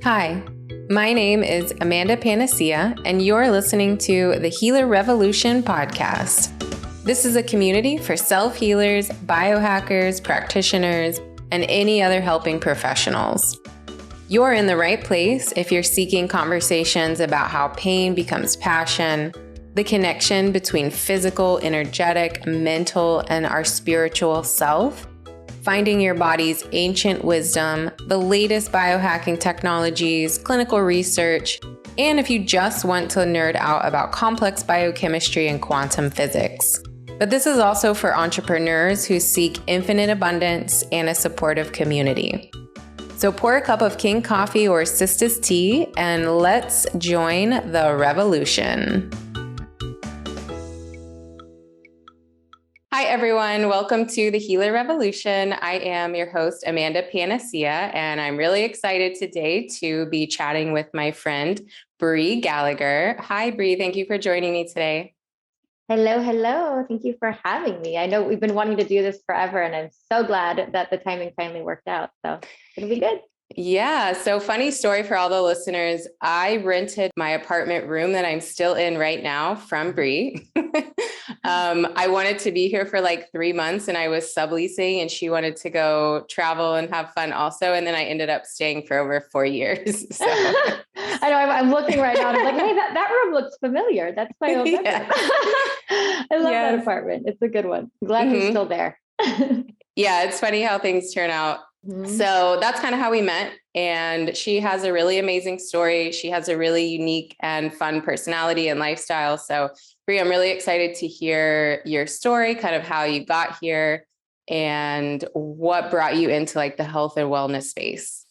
Hi, my name is Amanda Panacea, and you're listening to the Healer Revolution podcast. This is a community for self-healers, biohackers, practitioners, and any other helping professionals. You're in the right place if you're seeking conversations about how pain becomes passion, the connection between physical, energetic, mental, and our spiritual self, finding your body's ancient wisdom, the latest biohacking technologies, clinical research, and if you just want to nerd out about complex biochemistry and quantum physics. But this is also for entrepreneurs who seek infinite abundance and a supportive community. So pour a cup of King coffee or Sisters tea and let's join the revolution. Hi, everyone. Welcome to the Healer Revolution. I am your host, Amanda Panacea, and I'm really excited today to be chatting with my friend, Bri Gallagher. Hi, Bri. Thank you for joining me today. Hello. Thank you for having me. I know we've been wanting to do this forever, and I'm so glad that the timing finally worked out. So it'll be good. Yeah. So funny story for all the listeners. I rented my apartment room that I'm still in right now from Bri. I wanted to be here for like 3 months and I was subleasing and she wanted to go travel and have fun also. And then I ended up staying for over 4 years. So. I know I'm looking right now and I'm like, hey, that room looks familiar. That's my old bedroom. Yes. I love that apartment. It's a good one. I'm glad you're still there. Yeah. It's funny how things turn out. So that's kind of how we met. And she has a really amazing story. She has a really unique and fun personality and lifestyle. So Bri, I'm really excited to hear your story, kind of how you got here and what brought you into like the health and wellness space.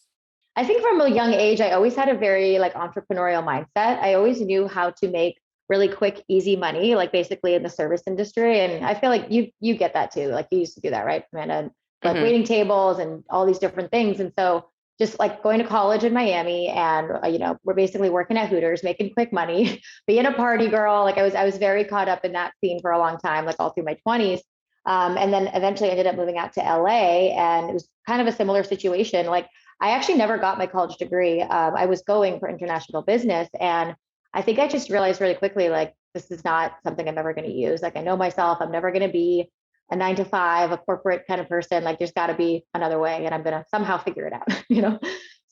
I think from a young age, I always had a very like entrepreneurial mindset. I always knew how to make really quick, easy money, like basically in the service industry. And I feel like you get that too. Like you used to do that, right, Amanda? Like waiting tables and all these different things. And so just like going to college in Miami and, we're basically working at Hooters, making quick money, being a party girl. Like I was very caught up in that scene for a long time, like all through my 20s. And then eventually I ended up moving out to LA and it was kind of a similar situation. Like I actually never got my college degree. I was going for international business. And I think I just realized really quickly, like, this is not something I'm ever going to use. Like I know myself, I'm never going to be a 9-to-5, a corporate kind of person. Like there's got to be another way and I'm going to somehow figure it out,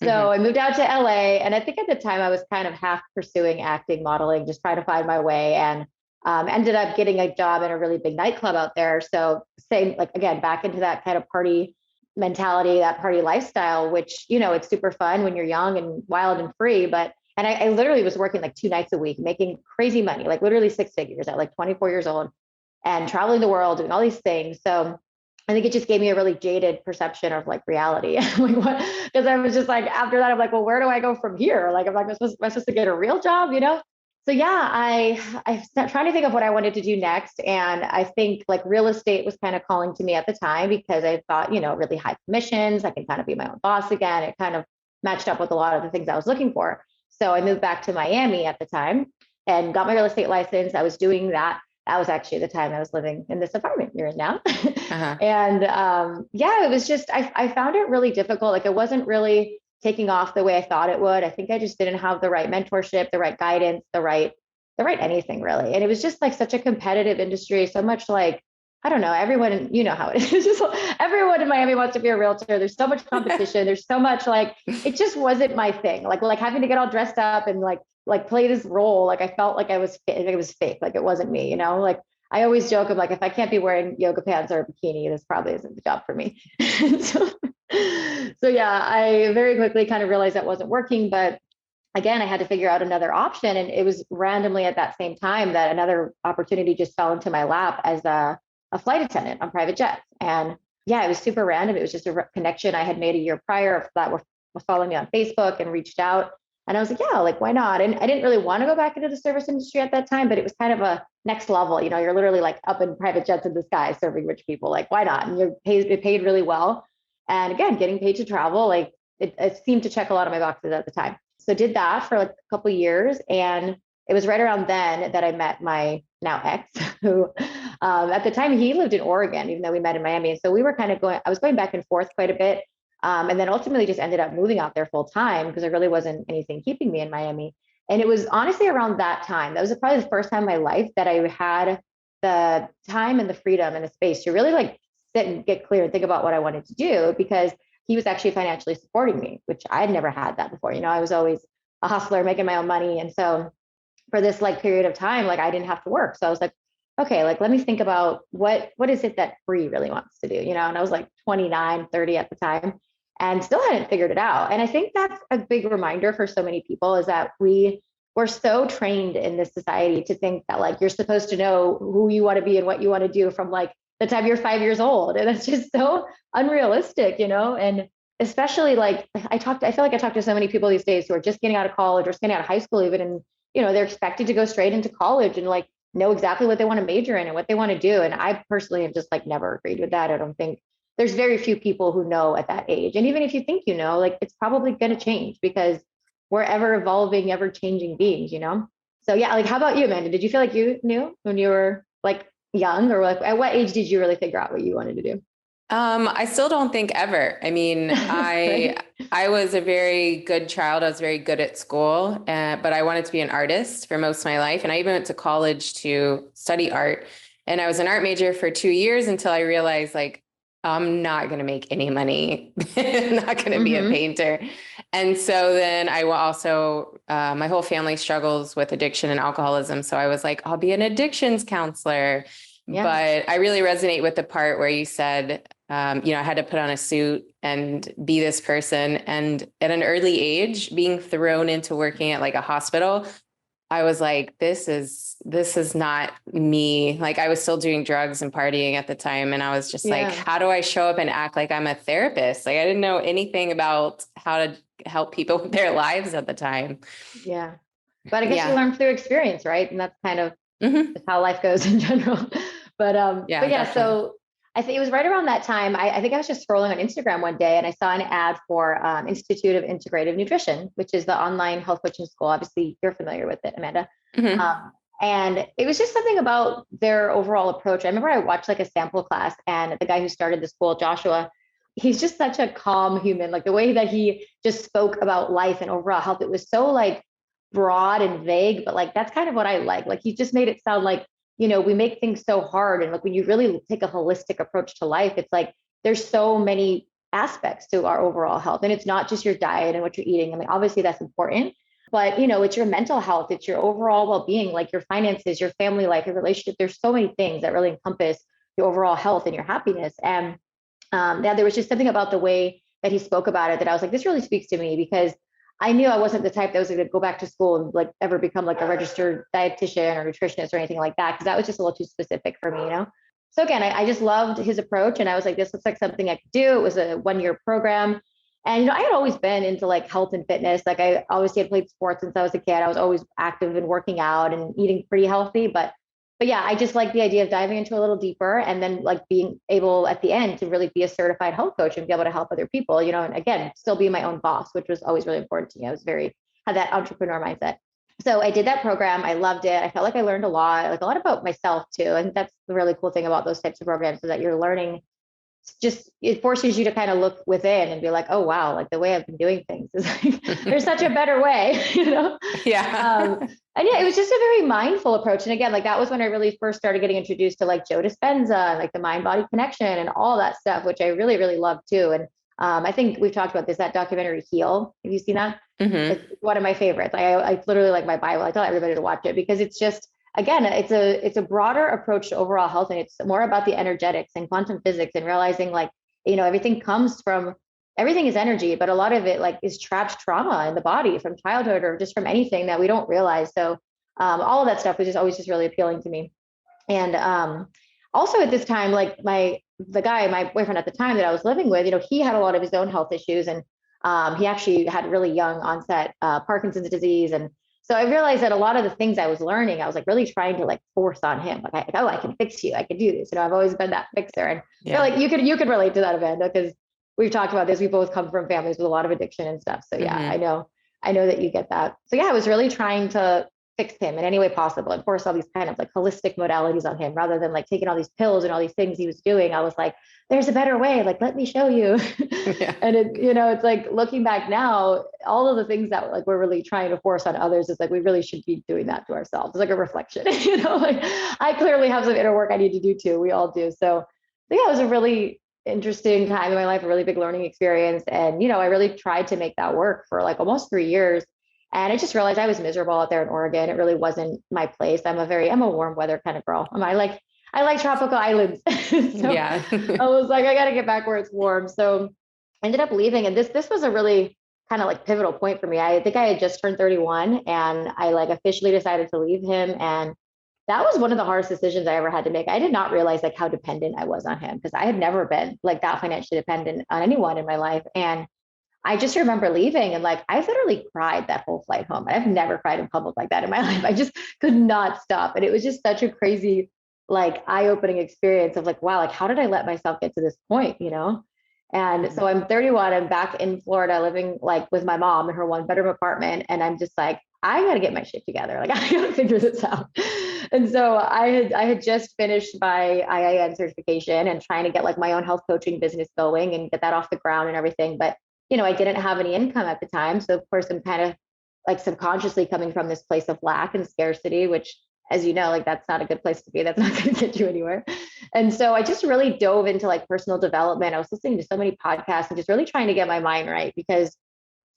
So I moved out to LA. And I think at the time I was kind of half pursuing acting, modeling, just trying to find my way and ended up getting a job in a really big nightclub out there. So same, like, again, back into that kind of party mentality, that party lifestyle, which, it's super fun when you're young and wild and free. And I literally was working like 2 nights a week, making crazy money, like literally 6 figures at like 24 years old. And traveling the world, doing all these things. So I think it just gave me a really jaded perception of like reality. Like what? Because I was just like, after that, I'm like, well, where do I go from here? Like, am I supposed to get a real job, So yeah, I started trying to think of what I wanted to do next. And I think like real estate was kind of calling to me at the time because I thought, really high commissions, I can kind of be my own boss again. It kind of matched up with a lot of the things I was looking for. So I moved back to Miami at the time and got my real estate license. I was doing that. That was actually the time I was living in this apartment you're in now. And it was just, I found it really difficult. Like it wasn't really taking off the way I thought it would. I think I just didn't have the right mentorship, the right guidance, the right anything really. And it was just like such a competitive industry, so much like, I don't know, everyone, you know how it is. It's just everyone in Miami wants to be a realtor. There's so much competition. There's so much like, it just wasn't my thing. Like having to get all dressed up and like play this role. Like I felt like it was fake. Like it wasn't me, like I always joke, I'm like, if I can't be wearing yoga pants or a bikini, this probably isn't the job for me. so yeah, I very quickly kind of realized that wasn't working, but again, I had to figure out another option. And it was randomly at that same time that another opportunity just fell into my lap as a flight attendant on private jets. And yeah, it was super random. It was just a connection I had made a year prior that was following me on Facebook and reached out. And I was like, yeah, like, why not? And I didn't really want to go back into the service industry at that time, but it was kind of a next level. You're literally like up in private jets in the sky serving rich people. Like, why not? And it paid really well. And again, getting paid to travel, like it seemed to check a lot of my boxes at the time. So did that for like a couple of years. And it was right around then that I met my now ex, who at the time he lived in Oregon, even though we met in Miami. So we were kind of I was going back and forth quite a bit. And then ultimately just ended up moving out there full time because there really wasn't anything keeping me in Miami. And it was honestly around that time, that was probably the first time in my life that I had the time and the freedom and the space to really like sit and get clear and think about what I wanted to do, because he was actually financially supporting me, which I'd never had that before. I was always a hustler making my own money. And so for this like period of time, like I didn't have to work. So I was like, okay, like let me think about what is it that Bri really wants to do, and I was like 29, 30 at the time and still hadn't figured it out. And I think that's a big reminder for so many people, is that we're so trained in this society to think that like you're supposed to know who you want to be and what you want to do from like the time you're 5 years old. And it's just so unrealistic, and especially like I feel like I talk to so many people these days who are just getting out of college or just getting out of high school even, and they're expected to go straight into college and like know exactly what they want to major in and what they want to do. And I personally have just like never agreed with that. I don't think there's very few people who know at that age. And even if you think like it's probably going to change because we're ever evolving, ever changing beings. So yeah, like how about you, Amanda? Did you feel like you knew when you were like young, or like at what age did you really figure out what you wanted to do? I still don't think ever. I mean, Right? I was a very good child. I was very good at school, but I wanted to be an artist for most of my life. And I even went to college to study art. And I was an art major for 2 years until I realized like, I'm not going to make any money. I'm not going to be a Mm-hmm. painter. And so then I will also, my whole family struggles with addiction and alcoholism. So I was like, I'll be an addictions counselor. Yeah. But I really resonate with the part where you said, I had to put on a suit and be this person. And at an early age, being thrown into working at like a hospital, I was like, this is not me. Like I was still doing drugs and partying at the time. And I was just like, Yeah. how do I show up and act like I'm a therapist? Like I didn't know anything about how to help people with their lives at the time. Yeah. But I guess you Yeah. learn through experience, right? And that's kind of Hmm. just how life goes in general. But Yeah, yeah, definitely. so I think it was right around that time. I think I was just scrolling on Instagram one day and I saw an ad for Institute of Integrative Nutrition, which is the online health coaching school. Obviously, you're familiar with it, Amanda. Hmm. Um, and it was just something about their overall approach. I remember I watched like a sample class, and the guy who started the school, Joshua, he's just such a calm human. Like the way that he just spoke about life and overall health, it was so like broad and vague, but like that's kind of what I like. Like he just made it sound like, we make things so hard. And like when you really take a holistic approach to life, it's like there's so many aspects to our overall health. And it's not just your diet and what you're eating. I mean, obviously that's important, but it's your mental health, it's your overall well-being, like your finances, your family life, your relationship. There's so many things that really encompass your overall health and your happiness. And yeah, there was just something about the way that he spoke about it that I was like, this really speaks to me, because I knew I wasn't the type that was going to go back to school and like ever become like a registered dietitian or nutritionist or anything like that, because that was just a little too specific for me. So again, I just loved his approach, and I was like, this looks like something I could do. It was a 1-year program. And I had always been into like health and fitness. Like I always had played sports since I was a kid. I was always active and working out and eating pretty healthy. But yeah, I just like the idea of diving into a little deeper and then like being able at the end to really be a certified health coach and be able to help other people, and again, still be my own boss, which was always really important to me. I was had that entrepreneur mindset. So I did that program. I loved it. I felt like I learned a lot, like a lot about myself too. And that's the really cool thing about those types of programs, is that you're learning, just it forces you to kind of look within and be like, oh wow, like the way I've been doing things is like there's such a better way. Yeah. And yeah, it was just a very mindful approach. And again, like that was when I really first started getting introduced to like Joe Dispenza and like the mind body connection and all that stuff, which I really, really love too. And I think we've talked about this, that documentary Heal. Have you seen that? Hmm. It's one of my favorites. I literally like my Bible. I tell everybody to watch it because it's just, again, it's a broader approach to overall health, and it's more about the energetics and quantum physics and realizing like, everything is energy, but a lot of it like is trapped trauma in the body from childhood or just from anything that we don't realize. So all of that stuff was just always just really appealing to me. And also at this time, like my boyfriend at the time that I was living with, he had a lot of his own health issues, and he actually had really young onset Parkinson's disease. And so I realized that a lot of the things I was learning, I was like really trying to like force on him. Like, I can fix you. I can do this. I've always been that fixer. And Yeah. like you could relate to that, Amanda, because we've talked about this. We both come from families with a lot of addiction and stuff. So yeah, Hmm. I know that you get that. So yeah, I was really trying to fix him in any way possible and force all these kind of like holistic modalities on him rather than like taking all these pills and all these things he was doing. I was like, there's a better way. Like, let me show you. Yeah. And it, it's like looking back now, all of the things that like we're really trying to force on others is like, we really should be doing that to ourselves. It's like a reflection, like I clearly have some inner work I need to do too. We all do. So yeah, it was a really interesting time in my life, a really big learning experience. And, I really tried to make that work for like almost 3 years. And I just realized I was miserable out there in Oregon. It really wasn't my place. I'm a warm weather kind of girl. I like tropical islands. So Yeah. I was like, I got to get back where it's warm. So I ended up leaving. And this was a really kind of like pivotal point for me. I think I had just turned 31 and I like officially decided to leave him. And that was one of the hardest decisions I ever had to make. I did not realize like how dependent I was on him because I had never been like that financially dependent on anyone in my life. And I just remember leaving and like I literally cried that whole flight home. I've never cried in public like that in my life. I just could not stop. And it was just such a crazy, like eye-opening experience of like, wow, like how did I let myself get to this point, And so I'm 31, I'm back in Florida living like with my mom in her one bedroom apartment. And I'm just like, I got to get my shit together. Like I got to figure this out. And so I had just finished my IIN certification and trying to get like my own health coaching business going and get that off the ground and everything. But, I didn't have any income at the time. So of course I'm kind of like subconsciously coming from this place of lack and scarcity, which as you know, like that's not a good place to be. That's not going to get you anywhere. And so I just really dove into like personal development. I was listening to so many podcasts and just really trying to get my mind right because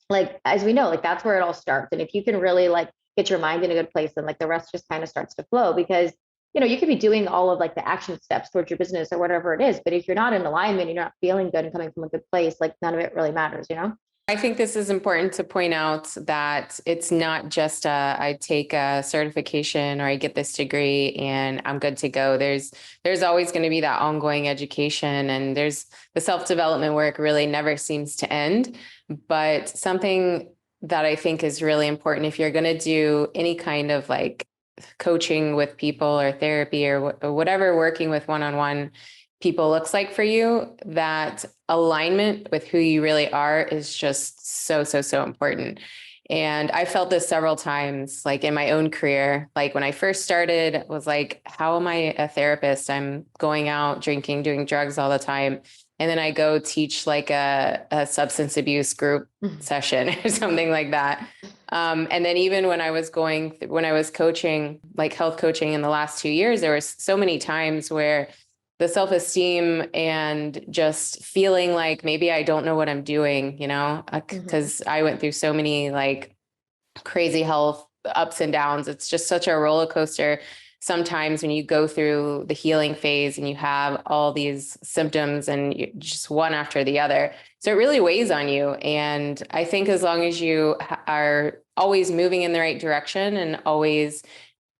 like, as we know, like that's where it all starts. And if you can really like get your mind in a good place, then like the rest just kind of starts to flow because, you could be doing all of like the action steps towards your business or whatever it is. But if you're not in alignment, you're not feeling good and coming from a good place, like none of it really matters. I think this is important to point out that it's not just I take a certification or I get this degree and I'm good to go. There's always going to be that ongoing education and there's the self-development work really never seems to end. But something that I think is really important if you're going to do any kind of like coaching with people or therapy or whatever working with one-on-one people looks like for you, that alignment with who you really are is just so, so, so important. And I felt this several times, like in my own career, like when I first started was like, how am I a therapist? I'm going out drinking, doing drugs all the time. And then I go teach like a substance abuse group session or something like that. And then even when I was coaching, like health coaching in the last 2 years, there were so many times where the self-esteem and just feeling like maybe I don't know what I'm doing, because I went through so many like crazy health ups and downs. It's just such a roller coaster. Sometimes when you go through the healing phase and you have all these symptoms and just one after the other. So it really weighs on you. And I think as long as you are always moving in the right direction and always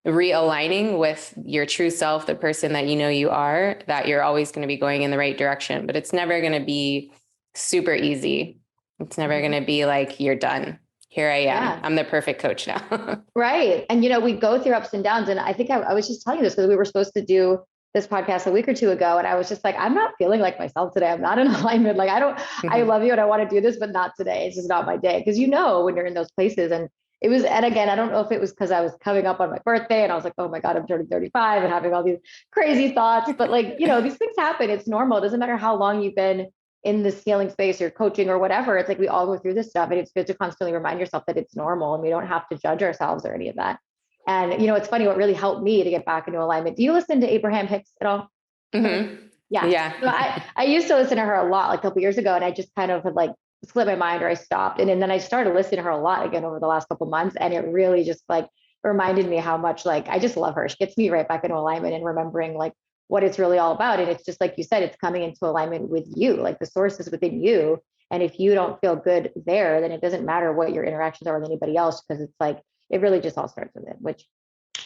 realigning with your true self, the person that you are, that you're always going to be going in the right direction, but it's never going to be super easy. It's never going to be like, you're done. Here I am. Yeah. I'm the perfect coach now. Right. And, we go through ups and downs. And I think I was just telling you this because we were supposed to do this podcast a week or two ago. And I was just like, I'm not feeling like myself today. I'm not in alignment. Like, I love you and I want to do this, but not today. It's just not my day. Because when you're in those places and it was, and again, I don't know if it was because I was coming up on my birthday and I was like, oh my God, I'm turning 35 and having all these crazy thoughts, but like, these things happen. It's normal. It doesn't matter how long you've been in this healing space or coaching or whatever. It's like, we all go through this stuff and it's good to constantly remind yourself that it's normal and we don't have to judge ourselves or any of that. And, it's funny, what really helped me to get back into alignment. Do you listen to Abraham Hicks at all? Mm-hmm. Yeah. So I used to listen to her a lot, like a couple years ago. And I just kind of had like slipped my mind or I stopped. And then I started listening to her a lot again over the last couple of months. And it really just like reminded me how much, like, I just love her. She gets me right back into alignment and remembering like what it's really all about. And it's just like you said, it's coming into alignment with you, like the source is within you. And if you don't feel good there, then it doesn't matter what your interactions are with anybody else, because it's like, it really just all starts with it, which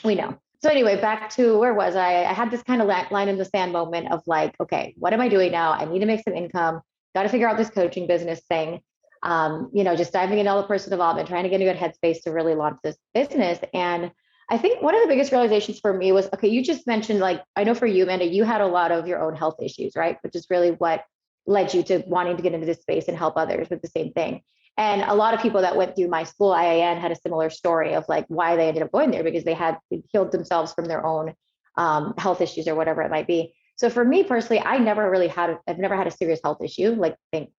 we know. So anyway, back to where was I? I had this kind of line in the sand moment of like, okay, what am I doing now? I need to make some income. Got to figure out this coaching business thing. Just diving into all the personal development, trying to get a good headspace to really launch this business. And I think one of the biggest realizations for me was, okay, you just mentioned, like, I know for you, Amanda, you had a lot of your own health issues, right? Which is really what led you to wanting to get into this space and help others with the same thing. And a lot of people that went through my school, IIN, had a similar story of like why they ended up going there, because they had healed themselves from their own health issues or whatever it might be. So for me personally, I've never had a serious health issue, like thank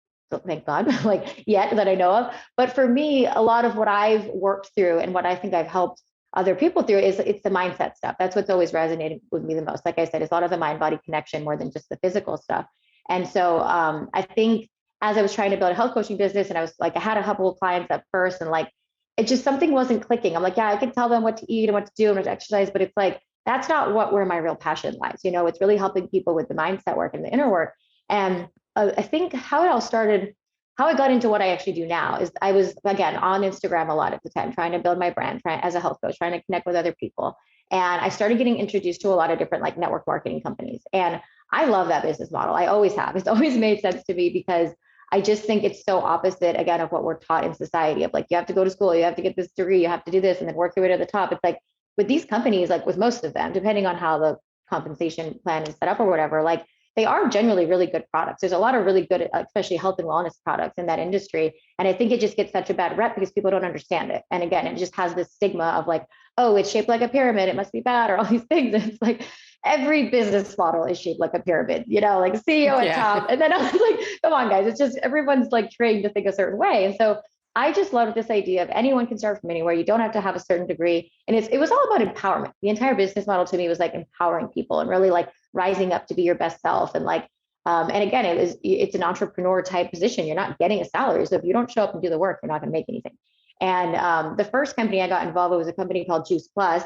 God, like yet that I know of. But for me, a lot of what I've worked through and what I think I've helped other people through is it's the mindset stuff. That's what's always resonated with me the most. Like I said, it's a lot of the mind body connection more than just the physical stuff. And so I think as I was trying to build a health coaching business, and I was like, I had a couple of clients at first, and like it just something wasn't clicking. I'm like, yeah, I can tell them what to eat and what to do and what to exercise, but it's like that's not where my real passion lies. You know, it's really helping people with the mindset work and the inner work. And I think how it all started, how I got into what I actually do now is I was, again, on Instagram a lot at the time, trying to build my brand, as a health coach, trying to connect with other people. And I started getting introduced to a lot of different like network marketing companies. And I love that business model. I always have. It's always made sense to me because I just think it's so opposite, again, of what we're taught in society of like, you have to go to school, you have to get this degree, you have to do this, and then work your way to the top. It's like with these companies, like with most of them, depending on how the compensation plan is set up or whatever, like they are generally really good products. There's a lot of really good, especially health and wellness products in that industry. And I think it just gets such a bad rep because people don't understand it. And again, it just has this stigma of like, oh, it's shaped like a pyramid, it must be bad, or all these things. And it's like, every business model is shaped like a pyramid, you know, like CEO at top. And then I was like, come on, guys, it's just everyone's like trained to think a certain way. And so I just loved this idea of anyone can start from anywhere. You don't have to have a certain degree. And it was all about empowerment. The entire business model to me was like empowering people and really like rising up to be your best self. And like, and again, it's an entrepreneur type position. You're not getting a salary. So if you don't show up and do the work, you're not going to make anything. And the first company I got involved with was a company called Juice Plus.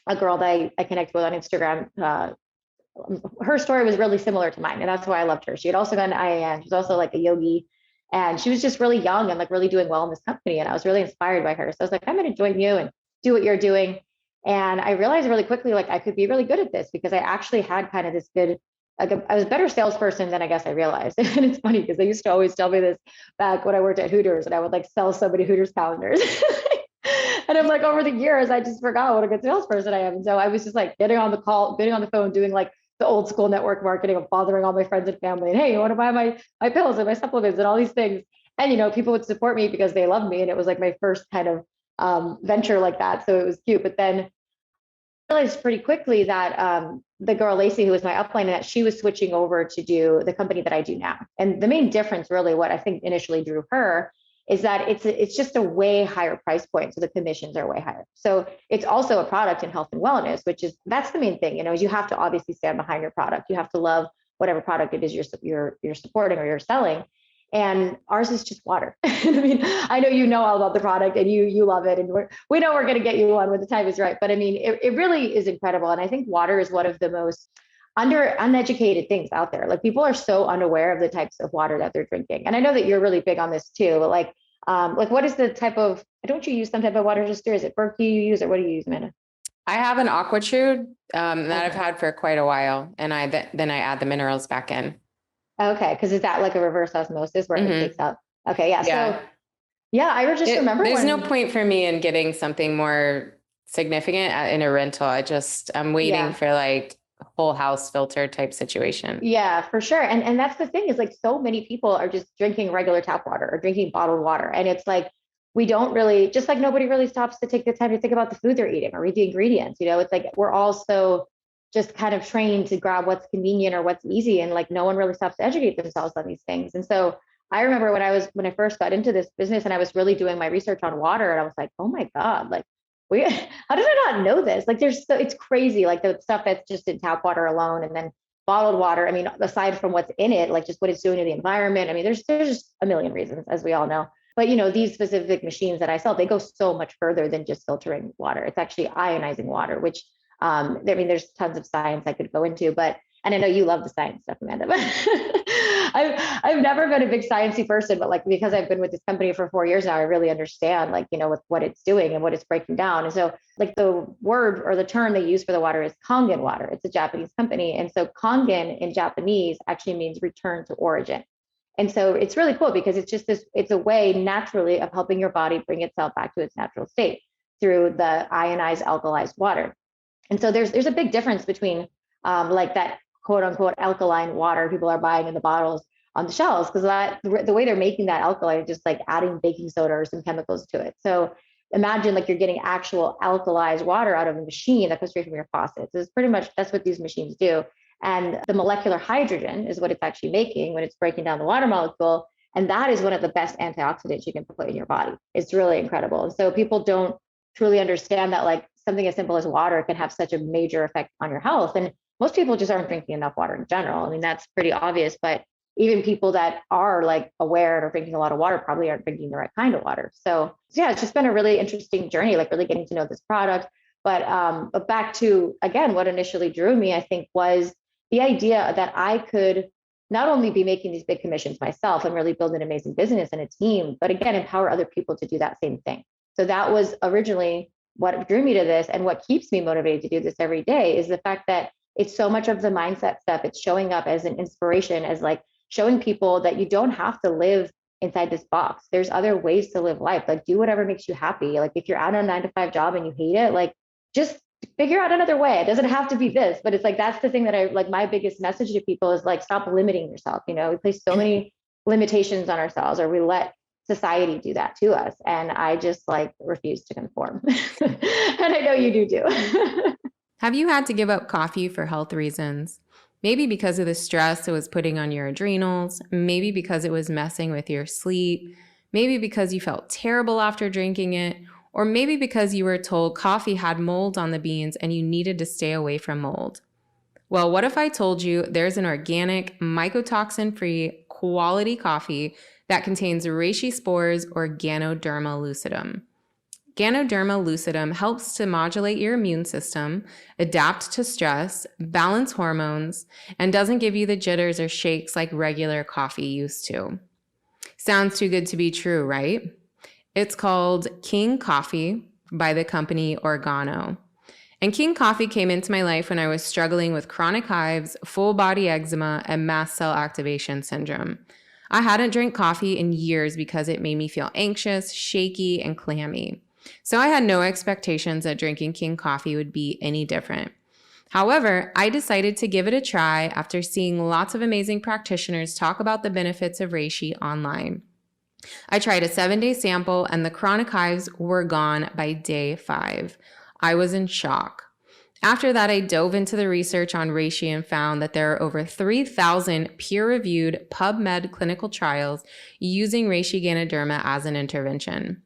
A girl that I connected with on Instagram, her story was really similar to mine. And that's why I loved her. She had also gone to IIN. She's also like a yogi. And she was just really young and like really doing well in this company. And I was really inspired by her. So I was like, I'm going to join you and do what you're doing. And I realized really quickly, like I could be really good at this because I actually had kind of this good, like I was a better salesperson than I guess I realized. And it's funny because they used to always tell me this back when I worked at Hooters, and I would like sell somebody Hooters calendars. And I'm like, over the years, I just forgot what a good salesperson I am. And so I was just like getting on the phone, doing like the old school network marketing of bothering all my friends and family. And hey, you want to buy my pills and my supplements and all these things? And, you know, people would support me because they loved me. And it was like my first kind of venture like that. So it was cute. But then I realized pretty quickly that the girl, Lacey, who was my upline, that she was switching over to do the company that I do now. And the main difference, really, what I think initially drew her is that it's just a way higher price point. So the commissions are way higher. So it's also a product in health and wellness, that's the main thing, you know, is you have to obviously stand behind your product. You have to love whatever product it is you're supporting or you're selling. And ours is just water. I mean, I know you know all about the product and you love it. And we know we're going to get you one when the time is right. But I mean, it really is incredible. And I think water is one of the most uneducated things out there. Like people are so unaware of the types of water that they're drinking. And I know that you're really big on this too, but like what is the type of, don't you use some type of water tester? Is it Berkey you use, or what do you use, Amanda? I have an AquaTrue that I've had for quite a while, and then I add the minerals back in. Okay, because is that like a reverse osmosis where it takes out? Okay, yeah. So yeah, I just remember there's no point for me in getting something more significant in a rental. I'm waiting for like whole house filter type situation. Yeah, for sure. And that's the thing is like so many people are just drinking regular tap water or drinking bottled water. And it's like, we don't really, just like nobody really stops to take the time to think about the food they're eating or read the ingredients. You know, it's like we're all so just kind of trained to grab what's convenient or what's easy. And like no one really stops to educate themselves on these things. And so I remember when I first got into this business and I was really doing my research on water, and I was like, oh my God, like how did I not know this? Like it's crazy. Like the stuff that's just in tap water alone, and then bottled water. I mean, aside from what's in it, like just what it's doing to the environment. I mean, there's just a million reasons, as we all know. But you know, these specific machines that I sell, they go so much further than just filtering water. It's actually ionizing water, which I mean, there's tons of science I could go into, and I know you love the science stuff, Amanda, but I've never been a big sciencey person, but like, because I've been with this company for 4 years now, I really understand like, you know, with what it's doing and what it's breaking down. And so like the word or the term they use for the water is Kangen water. It's a Japanese company. And so Kangen in Japanese actually means return to origin. And so it's really cool because it's a way naturally of helping your body bring itself back to its natural state through the ionized alkalized water. And so there's a big difference between like that quote unquote alkaline water people are buying in the bottles on the shelves, because the way they're making that alkali is just like adding baking soda or some chemicals to it. So imagine like you're getting actual alkalized water out of a machine that comes straight from your faucet. So it's pretty much that's what these machines do. And the molecular hydrogen is what it's actually making when it's breaking down the water molecule. And that is one of the best antioxidants you can put in your body. It's really incredible. And so people don't truly understand that like something as simple as water can have such a major effect on your health. And most people just aren't drinking enough water in general. I mean, that's pretty obvious, but even people that are like aware and are drinking a lot of water probably aren't drinking the right kind of water. So yeah, it's just been a really interesting journey, like really getting to know this product. But back to, again, what initially drew me, I think, was the idea that I could not only be making these big commissions myself and really build an amazing business and a team, but again, empower other people to do that same thing. So that was originally what drew me to this, and what keeps me motivated to do this every day is the fact that it's so much of the mindset stuff. It's showing up as an inspiration, as like showing people that you don't have to live inside this box. There's other ways to live life. Like do whatever makes you happy. Like if you're at a 9-to-5 job and you hate it, like just figure out another way. It doesn't have to be this, but it's like, that's the thing that I like, my biggest message to people is like, stop limiting yourself. You know, we place so many limitations on ourselves, or we let society do that to us. And I just like refuse to conform. And I know you do too. Have you had to give up coffee for health reasons? Maybe because of the stress it was putting on your adrenals, maybe because it was messing with your sleep, maybe because you felt terrible after drinking it, or maybe because you were told coffee had mold on the beans and you needed to stay away from mold. Well, what if I told you there's an organic, mycotoxin-free, quality coffee that contains reishi spores or Ganoderma lucidum? Ganoderma lucidum helps to modulate your immune system, adapt to stress, balance hormones, and doesn't give you the jitters or shakes like regular coffee used to. Sounds too good to be true, right? It's called King Coffee by the company Organo. And King Coffee came into my life when I was struggling with chronic hives, full body eczema, and mast cell activation syndrome. I hadn't drank coffee in years because it made me feel anxious, shaky, and clammy. So I had no expectations that drinking King Coffee would be any different. However, I decided to give it a try after seeing lots of amazing practitioners talk about the benefits of reishi online. I tried a 7-day sample and the chronic hives were gone by day 5. I was in shock. After that, I dove into the research on reishi and found that there are over 3,000 peer-reviewed PubMed clinical trials using reishi Ganoderma as an intervention.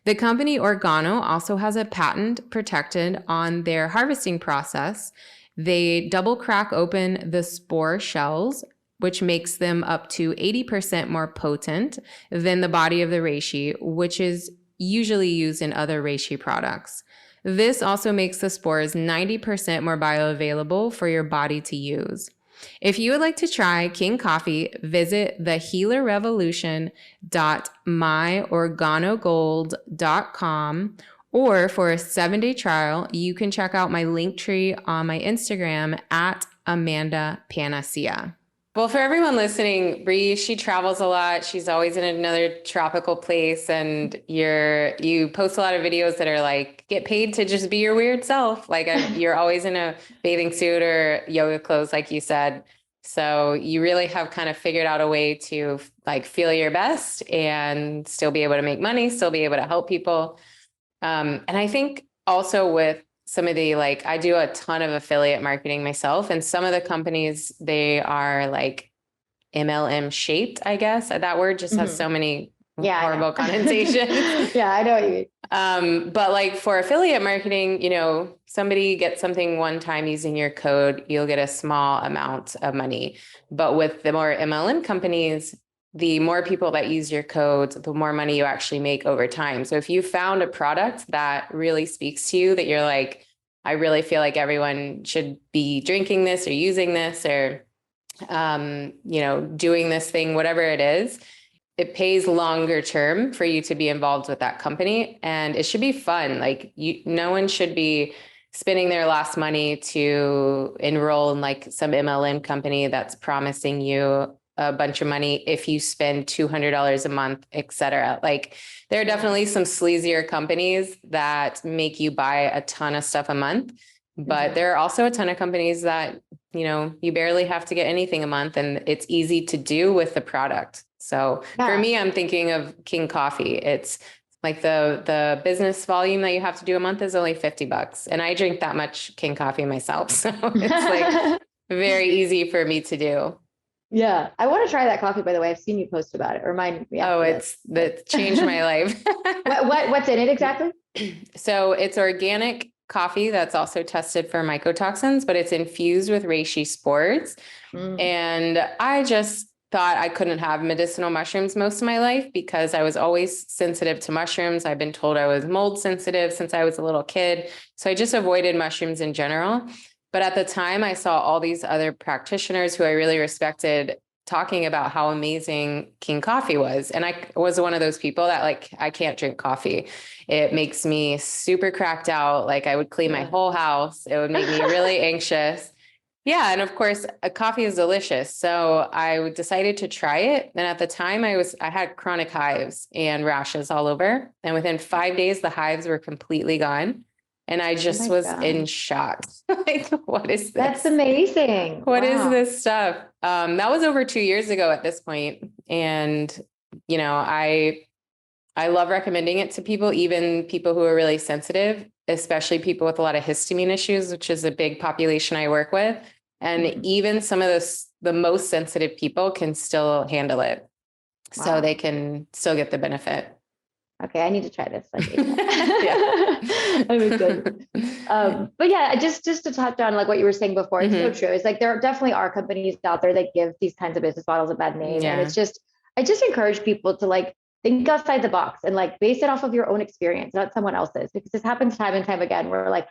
The company Organo also has a patent protected on their harvesting process. They double crack open the spore shells, which makes them up to 80% more potent than the body of the reishi, which is usually used in other reishi products. This also makes the spores 90% more bioavailable for your body to use. If you would like to try King Coffee, visit thehealerrevolution.myorganogold.com, or for a 7-day trial, you can check out my link tree on my Instagram at Amanda Panacea. Well, for everyone listening, Bri, she travels a lot. She's always in another tropical place, and you post a lot of videos that are like, get paid to just be your weird self. Like you're always in a bathing suit or yoga clothes, like you said. So you really have kind of figured out a way to like feel your best and still be able to make money, still be able to help people. And I think also with some of the, like, I do a ton of affiliate marketing myself, and some of the companies, they are like MLM shaped, I guess. That word just has so many horrible connotations. Yeah, I know what you mean. But like for affiliate marketing, you know, somebody gets something one time using your code, you'll get a small amount of money. But with the more MLM companies, the more people that use your code, the more money you actually make over time. So if you found a product that really speaks to you, that you're like, I really feel like everyone should be drinking this or using this or, you know, doing this thing, whatever it is, it pays longer term for you to be involved with that company. And it should be fun. Like no one should be spending their last money to enroll in like some MLM company that's promising you a bunch of money if you spend $200 a month, et cetera. Like there are definitely some sleazier companies that make you buy a ton of stuff a month. But there are also a ton of companies that, you barely have to get anything a month and it's easy to do with the product. So for me, I'm thinking of King Coffee. It's like the business volume that you have to do a month is only $50. And I drink that much King Coffee myself. So it's like very easy for me to do. Yeah. I want to try that coffee, by the way. I've seen you post about it. Remind me. Oh, that changed my life. What's in it exactly? So it's organic coffee that's also tested for mycotoxins, but it's infused with reishi spores. And I just thought I couldn't have medicinal mushrooms most of my life because I was always sensitive to mushrooms. I've been told I was mold sensitive since I was a little kid. So I just avoided mushrooms in general. But at the time, I saw all these other practitioners who I really respected talking about how amazing King Coffee was. And I was one of those people that I can't drink coffee. It makes me super cracked out. Like I would clean my whole house. It would make me really anxious. Yeah. And of course, a coffee is delicious. So I decided to try it. And at the time I had chronic hives and rashes all over. And within 5 days, the hives were completely gone. And I just was in shock. Like, what is this? That's amazing. What is this stuff? That was over 2 years ago at this point. And, I love recommending it to people, even people who are really sensitive, especially people with a lot of histamine issues, which is a big population I work with. And even some of the most sensitive people can still handle it. Wow. So they can still get the benefit. Okay, I need to try this. That was good. But yeah, just to touch on like what you were saying before, it's so true. It's like there definitely are companies out there that give these kinds of business models a bad name. And I just encourage people to like think outside the box and like base it off of your own experience, not someone else's, because this happens time and time again where like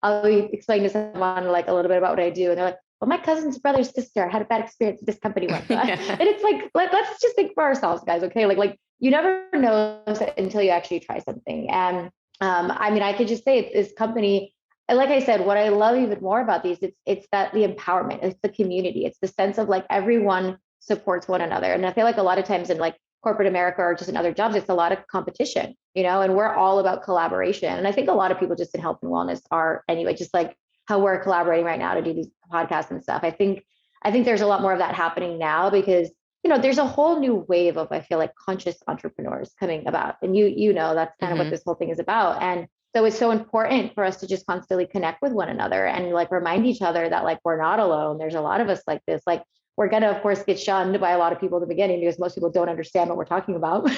I'll be explaining to someone like a little bit about what I do. And they're like, well, my cousin's brother's sister had a bad experience with this company once. And it's like, let's just think for ourselves, guys. Okay. Like you never know until you actually try something. And I mean, I could just say it's this company. And like I said, what I love even more about these, it's that the empowerment, it's the community, it's the sense of like everyone supports one another. And I feel like a lot of times in like corporate America or just in other jobs, it's a lot of competition, and we're all about collaboration. And I think a lot of people just in health and wellness are anyway, just like how we're collaborating right now to do these podcasts and stuff. I think there's a lot more of that happening now because, there's a whole new wave of, I feel like, conscious entrepreneurs coming about. And that's kind of what this whole thing is about. And so it's so important for us to just constantly connect with one another and like remind each other that like, we're not alone. There's a lot of us like this, like, we're going to, of course, get shunned by a lot of people at the beginning because most people don't understand what we're talking about.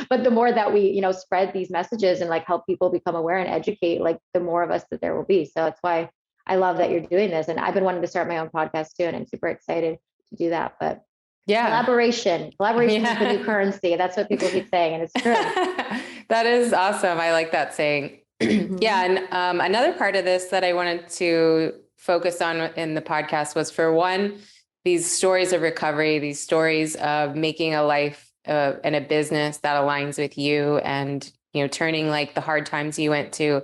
But the more that we, spread these messages and like help people become aware and educate, like the more of us that there will be. So that's why I love that you're doing this. And I've been wanting to start my own podcast too. And I'm super excited to do that. But collaboration is the new currency. That's what people keep saying. And it's true. That is awesome. I like that saying. Yeah. And another part of this that I wanted to focus on in the podcast was, for one, these stories of recovery, these stories of making a life and a business that aligns with you and, turning like the hard times you went to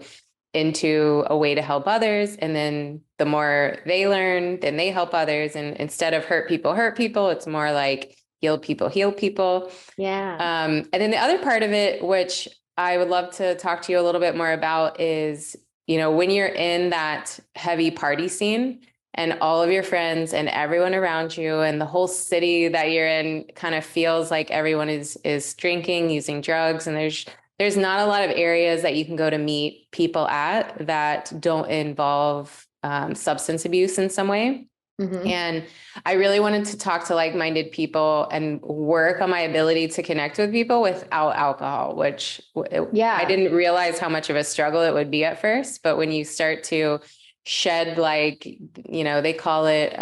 into a way to help others. And then the more they learn, then they help others. And instead of hurt people, it's more like heal people. Yeah. And then the other part of it, which I would love to talk to you a little bit more about, is, when you're in that heavy party scene, and all of your friends and everyone around you and the whole city that you're in kind of feels like everyone is drinking, using drugs. And there's not a lot of areas that you can go to meet people at that don't involve substance abuse in some way. And I really wanted to talk to like-minded people and work on my ability to connect with people without alcohol, which I didn't realize how much of a struggle it would be at first. But when you start to shed, like, they call it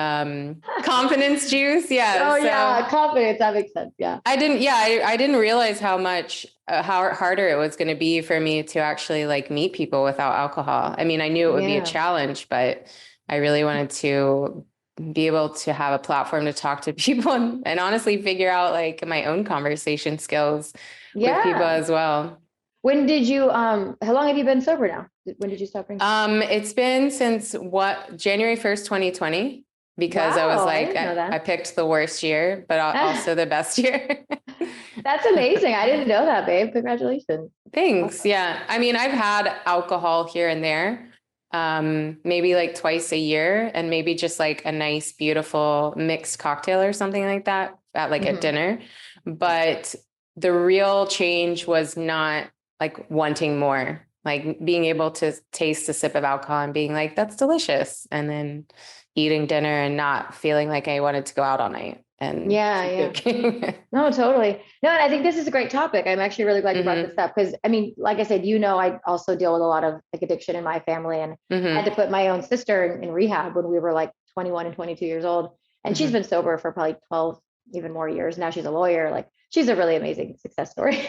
confidence juice. Yeah. Confidence. That makes sense. Yeah. I didn't realize how much how harder it was going to be for me to actually like meet people without alcohol. I mean, I knew it would be a challenge, but I really wanted to be able to have a platform to talk to people and honestly figure out like my own conversation skills with people as well. When did you, how long have you been sober now? When did you stop drinking? It's been since January 1st, 2020, because I was like, I picked the worst year, but also the best year. That's amazing. I didn't know that, babe. Congratulations. Thanks. Yeah. I mean, I've had alcohol here and there, maybe like twice a year, and maybe just like a nice, beautiful mixed cocktail or something like that at like a dinner. But the real change was not like wanting more, like being able to taste a sip of alcohol and being like, that's delicious. And then eating dinner and not feeling like I wanted to go out all night and keep drinking. No, totally. No, and I think this is a great topic. I'm actually really glad you brought this up because I mean, like I said, I also deal with a lot of like addiction in my family, and I had to put my own sister in rehab when we were like 21 and 22 years old. And she's been sober for probably 12, even more years. Now she's a lawyer. Like she's a really amazing success story.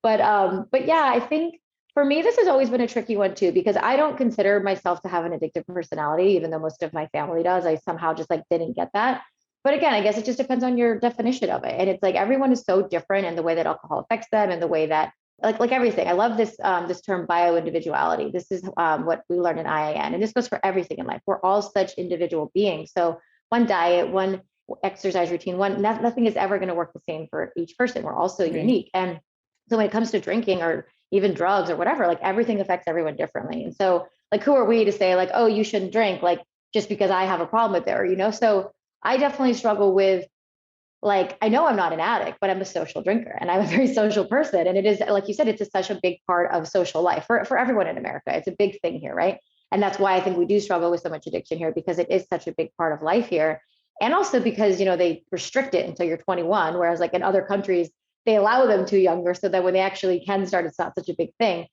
But yeah, I think for me, this has always been a tricky one too, because I don't consider myself to have an addictive personality, even though most of my family does. I somehow just like didn't get that. But again, I guess it just depends on your definition of it. And it's like everyone is so different in the way that alcohol affects them and the way that like everything. I love this term bioindividuality. This is what we learned in IIN. And this goes for everything in life. We're all such individual beings. So one diet, one exercise routine, nothing is ever going to work the same for each person. We're all so unique. And so when it comes to drinking or even drugs or whatever, like everything affects everyone differently. And so like who are we to say like, oh, you shouldn't drink, like just because I have a problem with it, or, so I definitely struggle with, like, I know I'm not an addict, but I'm a social drinker and I'm a very social person. And it is, like you said, it's such a big part of social life for everyone in America. It's a big thing here, right? And that's why I think we do struggle with so much addiction here, because it is such a big part of life here. And also because, they restrict it until you're 21, whereas like in other countries, they allow them to younger so that when they actually can start, it's not such a big thing.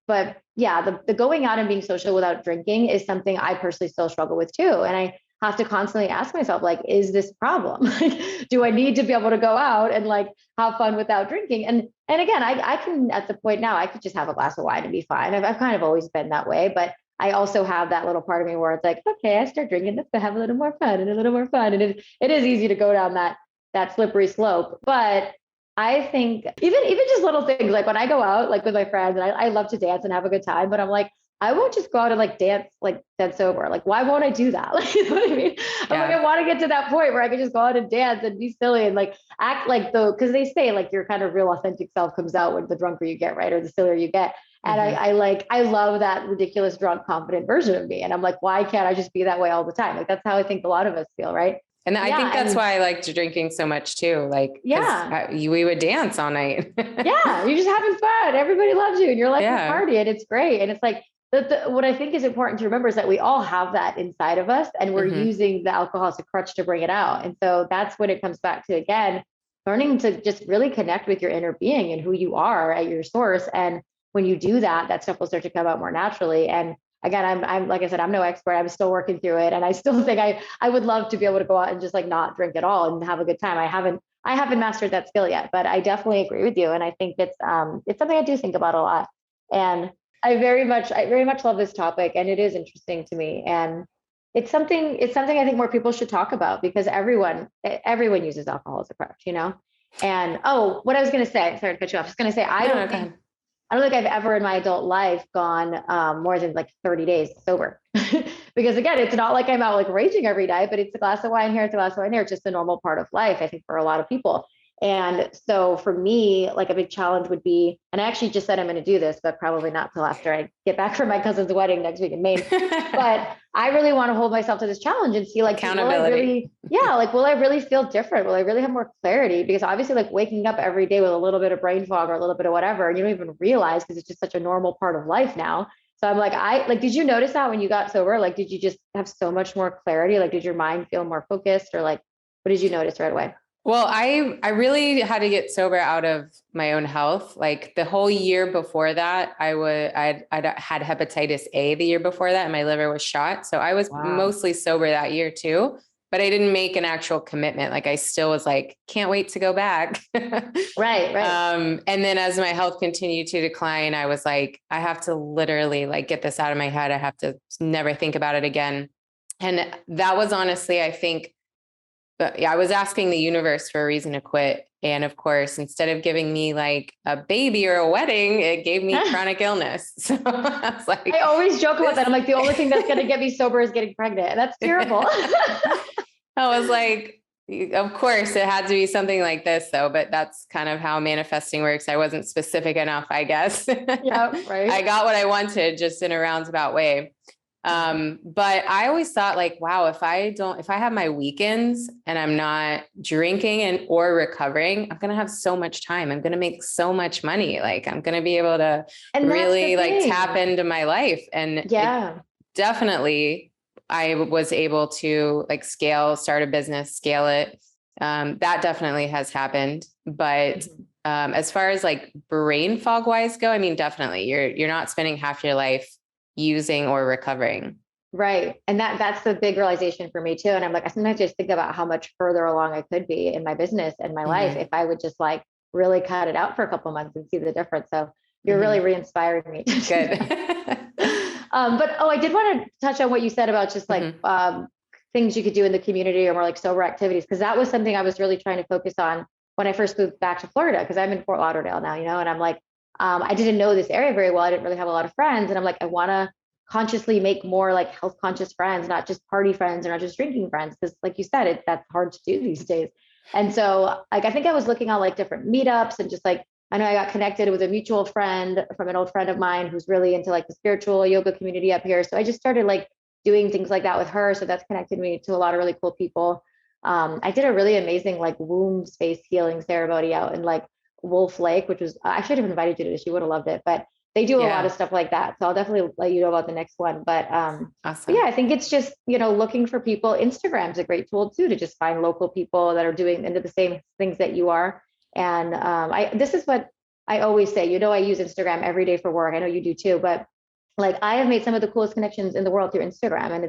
But yeah, the going out and being social without drinking is something I personally still struggle with too. And I have to constantly ask myself, like, is this a problem? Do I need to be able to go out and like have fun without drinking? And again, I can, at the point now, I could just have a glass of wine and be fine. I've kind of always been that way, but I also have that little part of me where it's like, okay, I start drinking, let's have a little more fun and a little more fun. And it is easy to go down that slippery slope. But I think even just little things, like when I go out like with my friends, and I love to dance and have a good time, but I'm like, I won't just go out and like dance like dead sober. Like, why won't I do that? Like, you know what I mean? I'm like, I want to get to that point where I can just go out and dance and be silly and like act like because they say like your kind of real authentic self comes out when the drunker you get, right? Or the sillier you get. And I love that ridiculous drunk confident version of me. And I'm like, why can't I just be that way all the time? Like, that's how I think a lot of us feel, right? And I think that's why I liked drinking so much too. Like, we would dance all night. Yeah. You're just having fun. Everybody loves you and you're like a party, and it's great. And it's like, what I think is important to remember is that we all have that inside of us, and we're using the alcohol as a crutch to bring it out. And so that's when it comes back to, again, learning to just really connect with your inner being and who you are at your source. And when you do that, that stuff will start to come out more naturally. And again, I'm like I said, I'm no expert. I'm still working through it. And I still think I would love to be able to go out and just like not drink at all and have a good time. I haven't mastered that skill yet, but I definitely agree with you. And I think it's something I do think about a lot. And I very much love this topic, and it is interesting to me. And it's something I think more people should talk about, because everyone uses alcohol as a crutch, And what I was going to say, sorry to cut you off. I was going to say, I don't think I've ever in my adult life gone more than like 30 days sober. Because again, it's not like I'm out like raging every night, but it's a glass of wine here, it's a glass of wine there. It's just a normal part of life, I think, for a lot of people. And so for me, like a big challenge would be, and I actually just said I'm going to do this, but probably not till after I get back from my cousin's wedding next week in Maine. But I really want to hold myself to this challenge and see, like, accountability. Will I really feel different? Will I really have more clarity? Because obviously, like, waking up every day with a little bit of brain fog or a little bit of whatever, and you don't even realize, because it's just such a normal part of life now. So I'm like, did you notice that when you got sober? Like, did you just have so much more clarity? Like, did your mind feel more focused, or like, what did you notice right away? Well, I really had to get sober out of my own health. Like the whole year before that, I'd had hepatitis A the year before that, and my liver was shot. So I was mostly sober that year too, but I didn't make an actual commitment. Like I still was like, can't wait to go back. Right. And then as my health continued to decline, I was like, I have to literally like get this out of my head. I have to never think about it again. And that was honestly, I think, but yeah, I was asking the universe for a reason to quit. And of course, instead of giving me like a baby or a wedding, it gave me chronic illness. So I was like, I always joke about that. I'm like, the only thing that's going to get me sober is getting pregnant. And that's terrible. I was like, of course it had to be something like this though, but that's kind of how manifesting works. I wasn't specific enough, I guess. Yeah, right. I got what I wanted, just in a roundabout way. But I always thought like, wow, if I have my weekends and I'm not drinking or recovering, I'm going to have so much time. I'm going to make so much money. Like I'm going to be able to really like tap into my life. And definitely I was able to like start a business, scale it. That definitely has happened. But as far as like brain fog wise go, I mean, definitely you're not spending half your life using or recovering. Right. And that's the big realization for me too. And I'm like, I sometimes just think about how much further along I could be in my business and my life if I would just like really cut it out for a couple of months and see the difference. So you're really re-inspiring me. Good. But I did want to touch on what you said about just like things you could do in the community or more like sober activities, because that was something I was really trying to focus on when I first moved back to Florida, because I'm in Fort Lauderdale now, and I'm like, I didn't know this area very well. I didn't really have a lot of friends. And I'm like, I want to consciously make more like health conscious friends, not just party friends or not just drinking friends. Because like you said, that's hard to do these days. And so like, I think I was looking on like different meetups and just like, I know I got connected with a mutual friend from an old friend of mine who's really into like the spiritual yoga community up here. So I just started like doing things like that with her. So that's connected me to a lot of really cool people. I did a really amazing like womb space healing ceremony out in like Wolf Lake, which was, I should have invited you to this. You would have loved it, but they do a lot of stuff like that. So I'll definitely let you know about the next one. But, awesome. But yeah, I think it's just, looking for people. Instagram's a great tool too, to just find local people that are doing into the same things that you are. And this is what I always say, I use Instagram every day for work. I know you do too, but like I have made some of the coolest connections in the world through Instagram. And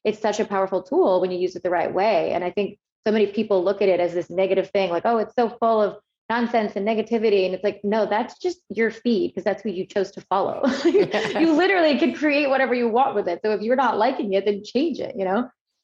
it's such a powerful tool when you use it the right way. And I think so many people look at it as this negative thing, like, oh, it's so full of nonsense and negativity. And it's like, no, that's just your feed, because that's who you chose to follow. You literally can create whatever you want with it. So if you're not liking it, then change it, And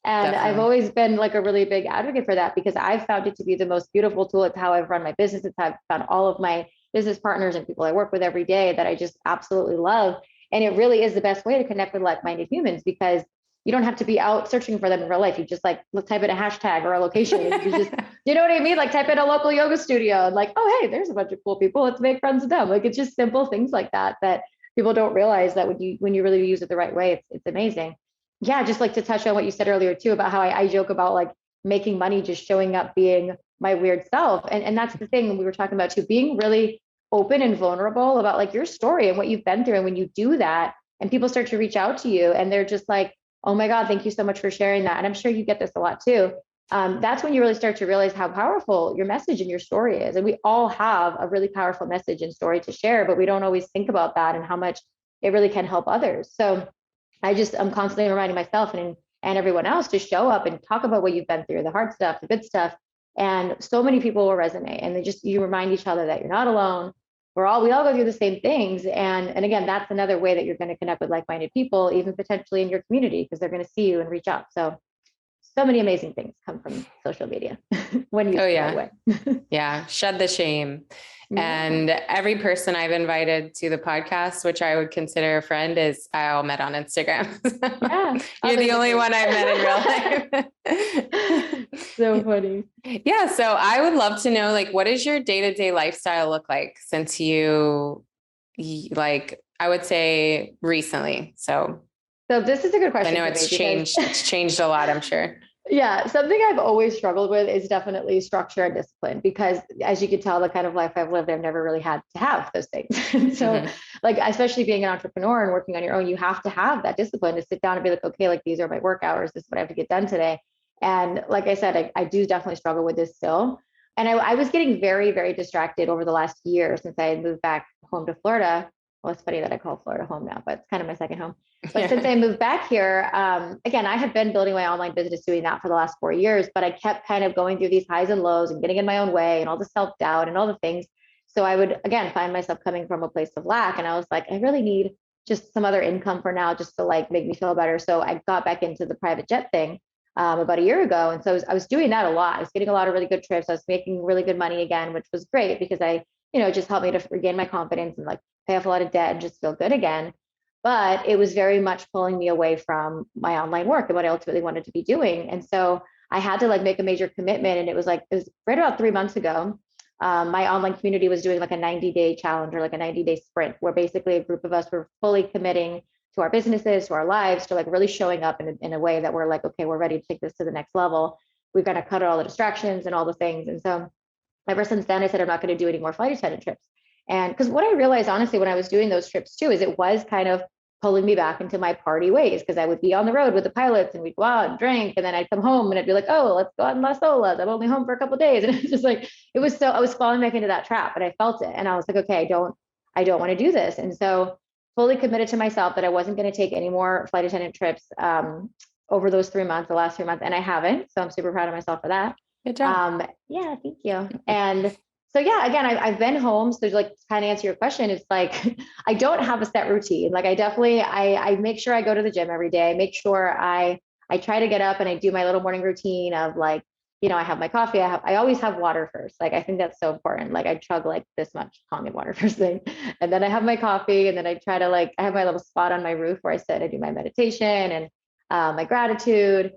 definitely. I've always been like a really big advocate for that, because I've found it to be the most beautiful tool. It's how I've run my business. It's how I've found all of my business partners and people I work with every day that I just absolutely love. And it really is the best way to connect with like-minded humans, because you don't have to be out searching for them in real life. You just like type in a hashtag or a location. And you just, you know what I mean? Like type in a local yoga studio and like, oh, hey, there's a bunch of cool people. Let's make friends with them. Like it's just simple things like that people don't realize that when you really use it the right way, it's amazing. Yeah, just like to touch on what you said earlier too, about how I joke about like making money, just showing up, being my weird self. And that's the thing we were talking about too, being really open and vulnerable about like your story and what you've been through. And when you do that and people start to reach out to you and they're just like, oh my God, thank you so much for sharing that. And I'm sure you get this a lot too. That's when you really start to realize how powerful your message and your story is. And we all have a really powerful message and story to share, but we don't always think about that and how much it really can help others. So I'm constantly reminding myself and everyone else to show up and talk about what you've been through, the hard stuff, the good stuff. And so many people will resonate, and you remind each other that you're not alone. We all go through the same things. And again, that's another way that you're going to connect with like-minded people, even potentially in your community, because they're going to see you and reach out. So many amazing things come from social media when you the right way. Yeah. Shed the shame. And every person I've invited to the podcast, which I would consider a friend, is I all met on Instagram. You're the only one I've met in real life. So funny. Yeah. So I would love to know, like, what does your day-to-day lifestyle look like since you, like, I would say recently. So this is a good question. I know it's changed. It's changed a lot, I'm sure. Yeah. Something I've always struggled with is definitely structure and discipline, because as you can tell, the kind of life I've lived, I've never really had to have those things. So like, especially being an entrepreneur and working on your own, you have to have that discipline to sit down and be like, okay, like these are my work hours. This is what I have to get done today. And like I said, I do definitely struggle with this still. And I was getting very, very distracted over the last year since I had moved back home to Florida. Well, it's funny that I call Florida home now, but it's kind of my second home. But since I moved back here, again, I had been building my online business, doing that for the last 4 years, but I kept kind of going through these highs and lows and getting in my own way and all the self-doubt and all the things. So I would, again, find myself coming from a place of lack. And I was like, I really need just some other income for now, just to like make me feel better. So I got back into the private jet thing about a year ago. And so I was doing that a lot. I was getting a lot of really good trips. I was making really good money again, which was great because just helped me to regain my confidence and like pay off a lot of debt and just feel good again. But it was very much pulling me away from my online work and what I ultimately wanted to be doing. And so I had to like make a major commitment. And it was right about 3 months ago. My online community was doing like a 90-day challenge or like a 90-day sprint, where basically a group of us were fully committing to our businesses, to our lives, to like really showing up in a way that we're like, okay, we're ready to take this to the next level. We've got to cut out all the distractions and all the things. And so ever since then, I said, I'm not going to do any more flight attendant trips. And because what I realized, honestly, when I was doing those trips too, is it was kind of pulling me back into my party ways, because I would be on the road with the pilots and we'd go out and drink. And then I'd come home and I'd be like, oh, let's go out in Las Olas. I'm only home for a couple of days. And it's just like, I was falling back into that trap, and I felt it. And I was like, okay, I don't want to do this. And so fully committed to myself that I wasn't going to take any more flight attendant trips over those 3 months, the last 3 months. And I haven't. So I'm super proud of myself for that. Good job. Yeah, thank you. And so, yeah, again, I've been home. So like, kind of answer your question, it's like, I don't have a set routine. Like I make sure I go to the gym every day. I make sure I try to get up and I do my little morning routine of like, I have my coffee. I always have water first. Like, I think that's so important. Like I chug like this much Kangen water first thing. And then I have my coffee, and then I try to like, I have my little spot on my roof where I sit, I do my meditation and my gratitude,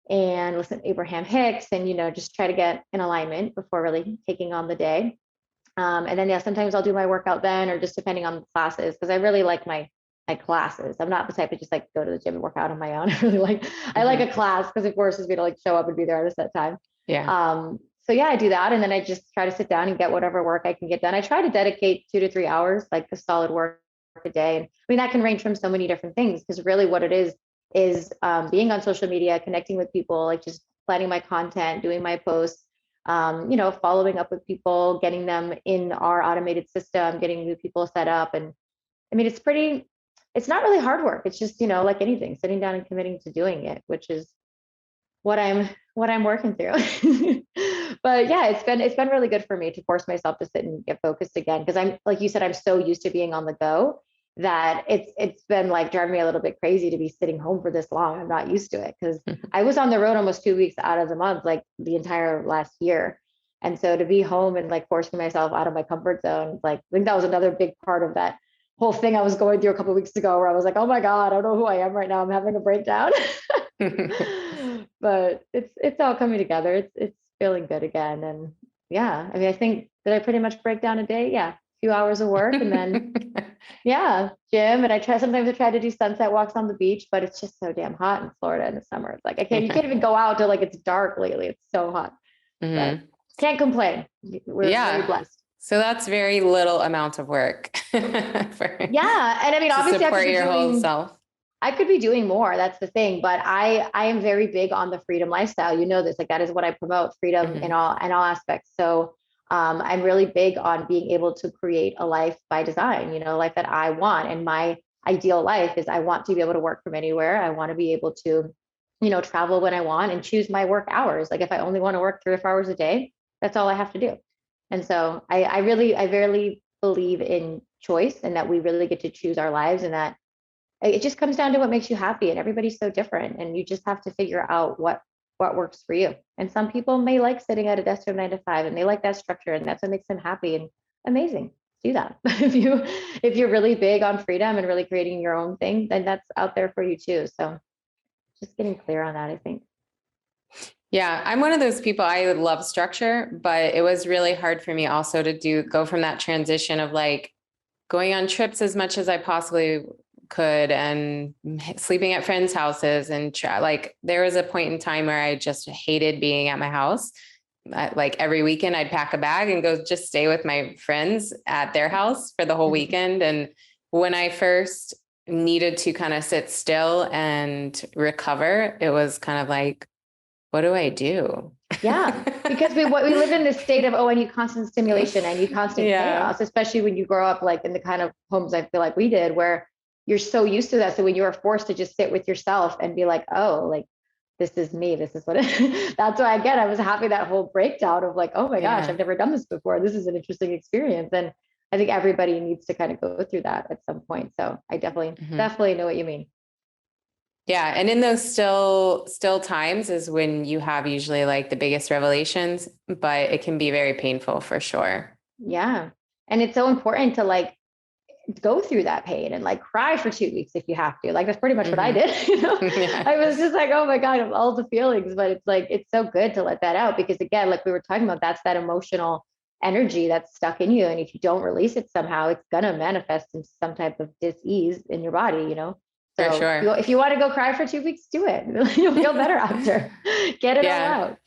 and listen to Abraham Hicks, and, just try to get in alignment before really taking on the day. And then, yeah, sometimes I'll do my workout then, or just depending on the classes, because I really like my classes. I'm not the type to just like go to the gym and work out on my own. I like a class because it forces me to like show up and be there at a set time. Yeah. So yeah, I do that. And then I just try to sit down and get whatever work I can get done. I try to dedicate 2 to 3 hours, like a solid work a day. And I mean, that can range from so many different things, because really what it is being on social media, connecting with people, like just planning my content, doing my posts, following up with people, getting them in our automated system, getting new people set up. And I mean, it's not really hard work. It's just, like anything, sitting down and committing to doing it, which is what I'm working through. But yeah, it's been really good for me to force myself to sit and get focused again. Cause I'm, like you said, I'm so used to being on the go that it's been like driving me a little bit crazy to be sitting home for this long. I'm not used to it, because I was on the road almost 2 weeks out of the month, like the entire last year. And so to be home and like forcing myself out of my comfort zone, like I think that was another big part of that whole thing I was going through a couple of weeks ago, where I was like, oh my God, I don't know who I am right now. I'm having a breakdown. But it's all coming together. It's feeling good again. And yeah, I mean, I think, did I pretty much break down a day? Yeah. Few hours of work, and then yeah, gym. And sometimes I try to do sunset walks on the beach, but it's just so damn hot in Florida in the summer. It's like you can't even go out till like it's dark lately. It's so hot. But can't complain. We're very blessed. So that's very little amount of work. Yeah. And I mean, obviously support your whole self. I could be doing more. That's the thing. But I am very big on the freedom lifestyle. You know this, like that is what I promote, freedom in all aspects. So I'm really big on being able to create a life by design, a life that I want. And my ideal life is, I want to be able to work from anywhere. I want to be able to, travel when I want and choose my work hours. Like if I only want to work 3 or 4 hours a day, that's all I have to do. And so I really believe in choice, and that we really get to choose our lives, and that it just comes down to what makes you happy. And everybody's so different, and you just have to figure out what works for you. And some people may like sitting at a desk from 9 to 5, and they like that structure, and that's what makes them happy. And amazing, do that. If you're really big on freedom and really creating your own thing, then that's out there for you too. So just getting clear on that, I think. Yeah, I'm one of those people. I would love structure, but it was really hard for me also to go from that transition of like going on trips as much as I possibly could, and sleeping at friends' houses, and like there was a point in time where I just hated being at my house. Like every weekend I'd pack a bag and go just stay with my friends at their house for the whole weekend. And when I first needed to kind of sit still and recover, it was kind of like, what do I do? Yeah, because we live in this state of, I need constant stimulation, I need constant chaos, especially when you grow up like in the kind of homes I feel like we did, where you're so used to that. So when you are forced to just sit with yourself and be like, oh, like this is me, this is what that's why again I was having that whole breakdown of like, oh my gosh, I've never done this before. This is an interesting experience. And I think everybody needs to kind of go through that at some point. So I definitely know what you mean. Yeah. And in those still times is when you have usually like the biggest revelations, but it can be very painful for sure. Yeah. And it's so important to like go through that pain and like cry for 2 weeks if you have to. Like that's pretty much what I did. I was just like, oh my God, all the feelings. But it's like, it's so good to let that out, because again, like we were talking about, that's that emotional energy that's stuck in you. And if you don't release it somehow, it's gonna manifest in some type of dis-ease in your body, So For sure. if you want to go cry for 2 weeks, do it. You'll feel better after. Get it all out.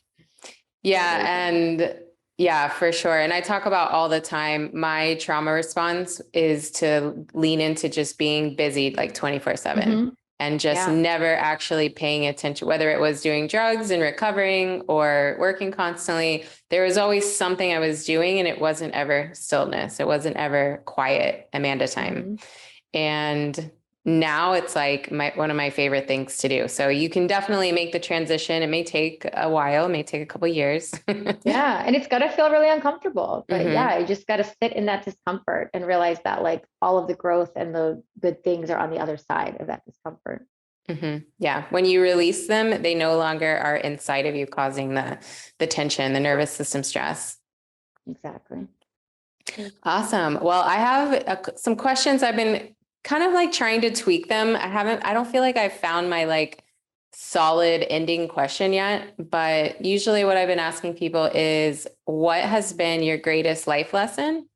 Yeah. And yeah, for sure. And I talk about all the time, my trauma response is to lean into just being busy like 24/7 and just never actually paying attention, whether it was doing drugs and recovering or working constantly. There was always something I was doing, and it wasn't ever stillness. It wasn't ever quiet Amanda time. And now it's like one of my favorite things to do. So you can definitely make the transition. It may take a while, it may take a couple of years. Yeah. And it's going to feel really uncomfortable, but yeah, you just got to sit in that discomfort and realize that like all of the growth and the good things are on the other side of that discomfort. Yeah. When you release them, they no longer are inside of you, causing the tension, the nervous system stress. Exactly. Awesome. Well, I have some questions. I've been kind of like trying to tweak them. I don't feel like I've found my like solid ending question yet, but usually what I've been asking people is, what has been your greatest life lesson?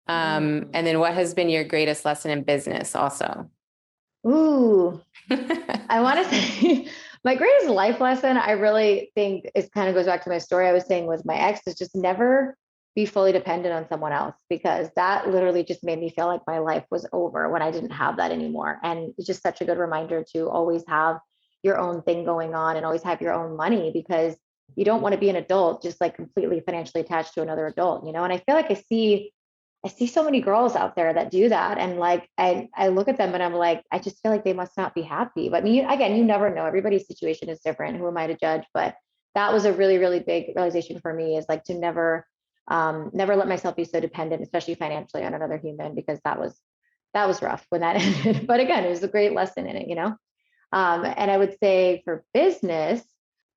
And then what has been your greatest lesson in business also? Ooh, I want to say my greatest life lesson, I really think is kind of goes back to my story I was saying with my ex, is just never be fully dependent on someone else, because that literally just made me feel like my life was over when I didn't have that anymore. And it's just such a good reminder to always have your own thing going on and always have your own money, because you don't want to be an adult just like completely financially attached to another adult, you know? And I feel like I see so many girls out there that do that. And like, I look at them and I'm like, I just feel like they must not be happy. But I mean, again, you never know. Everybody's situation is different. Who am I to judge? But that was a really, really big realization for me, is like to never let myself be so dependent, especially financially, on another human, because that was rough when that ended. But again, it was a great lesson in it, you know? And I would say for business,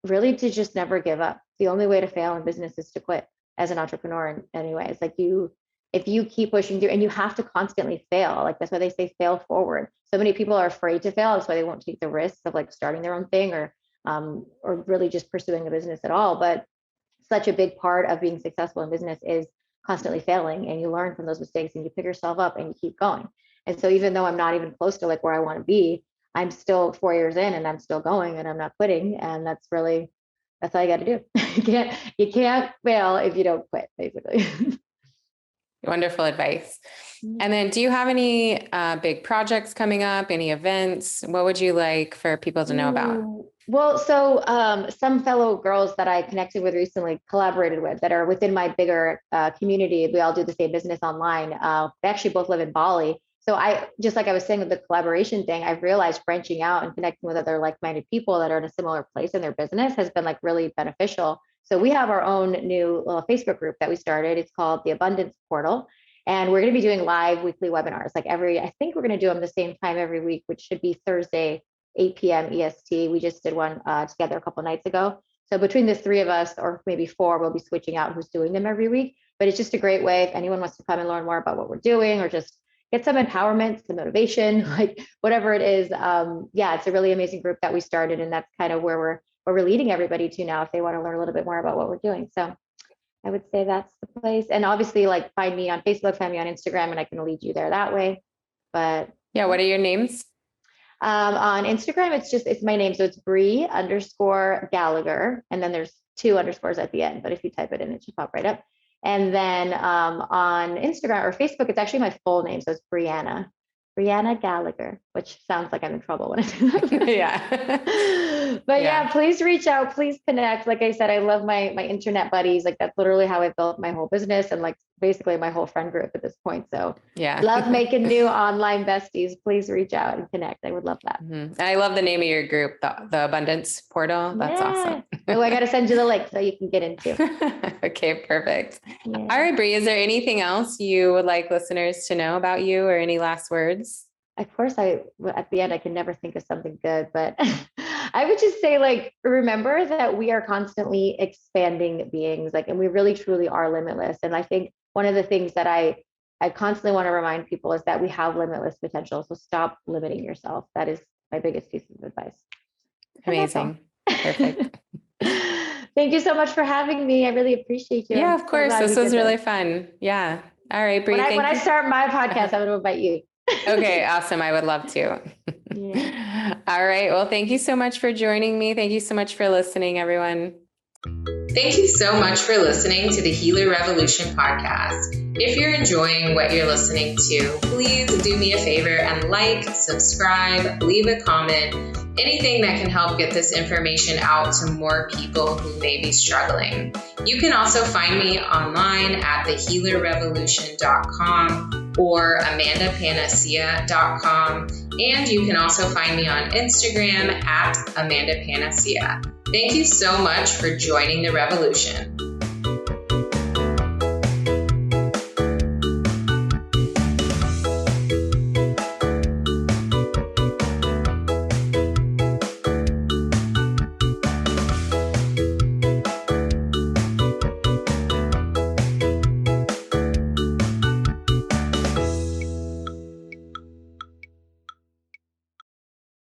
really to just never give up. The only way to fail in business is to quit as an entrepreneur in any way. It's like if you keep pushing through, and you have to constantly fail, like that's why they say fail forward. So many people are afraid to fail. That's why they won't take the risks of like starting their own thing or really just pursuing a business at all. But such a big part of being successful in business is constantly failing, and you learn from those mistakes and you pick yourself up and you keep going. And so even though I'm not even close to like where I want to be, I'm still 4 years in and I'm still going and I'm not quitting. And that's all you got to do. You can't fail if you don't quit, basically. Wonderful advice. And then do you have any big projects coming up, any events? What would you like for people to know about? Well, so some fellow girls that I connected with recently, collaborated with, that are within my bigger community, we all do the same business online. They actually both live in Bali. So just like I was saying with the collaboration thing, I've realized branching out and connecting with other like-minded people that are in a similar place in their business has been like really beneficial. So we have our own new little Facebook group that we started. It's called the Abundance Portal. And we're going to be doing live weekly webinars. I think we're going to do them the same time every week, which should be Thursday, 8 p.m. EST. We just did one together a couple nights ago. So between the three of us, or maybe four, we'll be switching out who's doing them every week. But it's just a great way if anyone wants to come and learn more about what we're doing, or just get some empowerment, some motivation, like whatever it is. It's a really amazing group that we started, and that's kind of where we're leading everybody to now if they want to learn a little bit more about what we're doing. So I would say that's the place. And obviously, like, find me on Facebook, find me on Instagram, and I can lead you there that way. But yeah, what are your names? On Instagram, it's my name. So it's Bri_Gallagher. And then there's 2 underscores at the end. But if you type it in, it should pop right up. And then on Instagram or Facebook, it's actually my full name. So it's Brianna Gallagher, which sounds like I'm in trouble when I do that. Yeah. But yeah, please reach out, please connect. Like I said, I love my internet buddies. Like that's literally how I built my whole business and like basically my whole friend group at this point. So yeah, love making new online besties. Please reach out and connect. I would love that. And I love the name of your group, the Abundance Portal. That's awesome. Oh, I got to send you the link so you can get into. Okay, perfect. Yeah. All right, Bri, is there anything else you would like listeners to know about you, or any last words? Of course, at the end, I can never think of something good, but I would just say, like, remember that we are constantly expanding beings, like, and we really truly are limitless. And I think one of the things that I constantly want to remind people is that we have limitless potential. So stop limiting yourself. That is my biggest piece of advice. Amazing. Perfect. Thank you so much for having me. I really appreciate you. Yeah, of course. This was really fun. Yeah. All right, Bri. When I start my podcast, I'm going to invite you. Okay, awesome. I would love to. Yeah. All right. Well, thank you so much for joining me. Thank you so much for listening, everyone. Thank you so much for listening to the Healer Revolution podcast. If you're enjoying what you're listening to, please do me a favor and like, subscribe, leave a comment, anything that can help get this information out to more people who may be struggling. You can also find me online at thehealerrevolution.com or amandapanacea.com. And you can also find me on Instagram at Amanda Panacea. Thank you so much for joining the revolution.